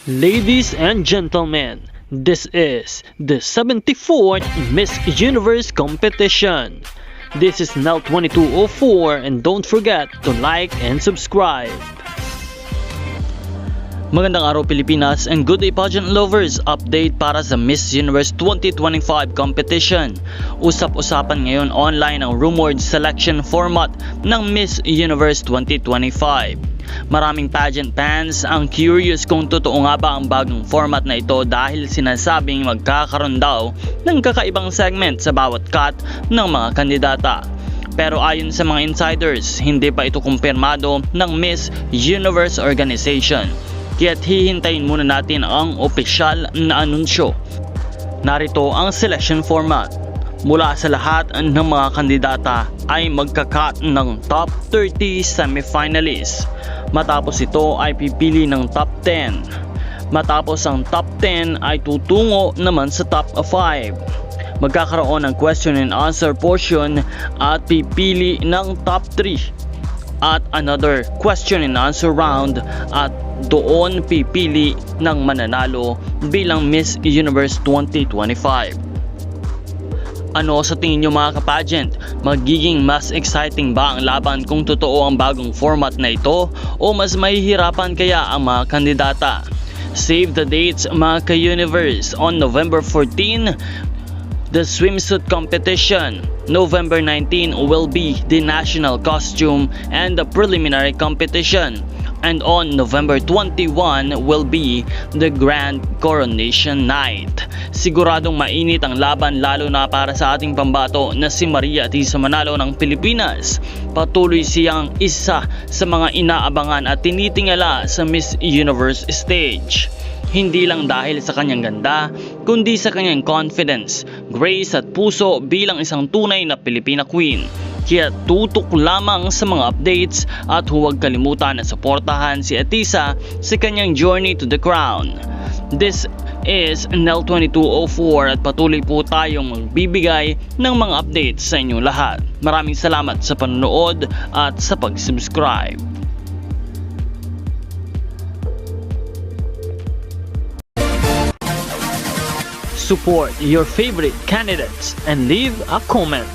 Ladies and gentlemen, this is the 74th Miss Universe competition. This is Nell 2204 and don't forget to like and subscribe. Magandang araw Pilipinas and good day pageant lovers! Update para sa Miss Universe 2025 competition. Usap-usapan ngayon online ang rumored selection format ng Miss Universe 2025. Maraming pageant fans ang curious kung totoo nga ba ang bagong format na ito dahil sinasabing magkakaroon daw ng kakaibang segment sa bawat cut ng mga kandidata. Pero ayon sa mga insiders, hindi pa ito kumpirmado ng Miss Universe organization. Kaya't hihintayin muna natin ang opisyal na anunsyo. Narito ang selection format. Mula sa lahat ng mga kandidata ay magka-cut ng top 30 semifinalists. Matapos ito ay pipili ng top 10. Matapos ang top 10 ay tutungo naman sa top 5. Magkakaroon ng question and answer portion at pipili ng top 3. At another question and answer round at doon pipili ng mananalo bilang Miss Universe 2025. Ano sa tingin nyo mga ka-pageant? Magiging mas exciting ba ang laban kung totoo ang bagong format na ito o mas mahihirapan kaya ang mga kandidata? Save the dates mga ka-universe. On November 14, the swimsuit competition. November 19 will be the national costume and the preliminary competition. And on November 21 will be the grand coronation night. Siguradong mainit ang laban lalo na para sa ating pambato na si Maria Atisa Manalo ng Pilipinas. Patuloy siyang isa sa mga inaabangan at tinitingala sa Miss Universe stage. Hindi lang dahil sa kanyang ganda, kundi sa kanyang confidence, grace at puso bilang isang tunay na Pilipina Queen. Kaya tutok lamang sa mga updates at huwag kalimutan na suportahan si Atisa sa kanyang journey to the crown. This is Nell 2204 at patuloy po tayong magbibigay ng mga updates sa inyong lahat. Maraming salamat sa panonood at sa pag-subscribe. Support your favorite candidates and leave a comment.